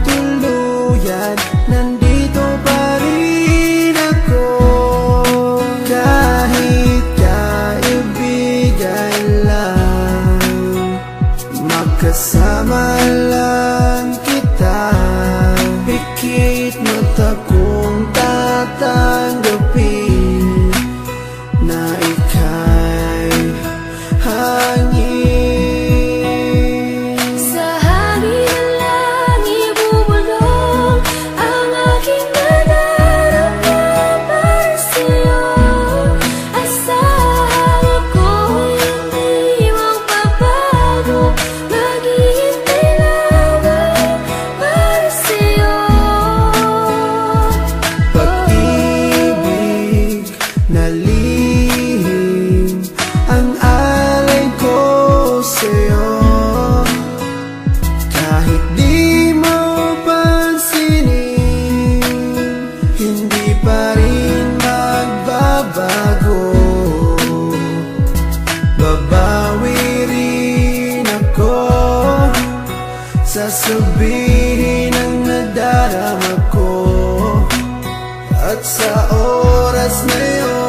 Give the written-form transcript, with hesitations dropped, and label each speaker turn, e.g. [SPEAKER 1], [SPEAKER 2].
[SPEAKER 1] tuluyan, nandito pa rin ako. Kahit kaibigan lang, makasama lang kita. Pikit mata kong tatanggapin na ika'y hangin.
[SPEAKER 2] Sa hangin lang ibubulong ang aking nadarama para sa'yo. Asahan ako'y hindi magbabago, maghihintay lamang para sa'yo.
[SPEAKER 1] Pag-ibig na lihim ang alay ko sa'yo. Kahit di mo pansinin, hindi pa rin magbabago. Babawi rin ako, sasabihin ang nadarama ko. At sa oras na yun,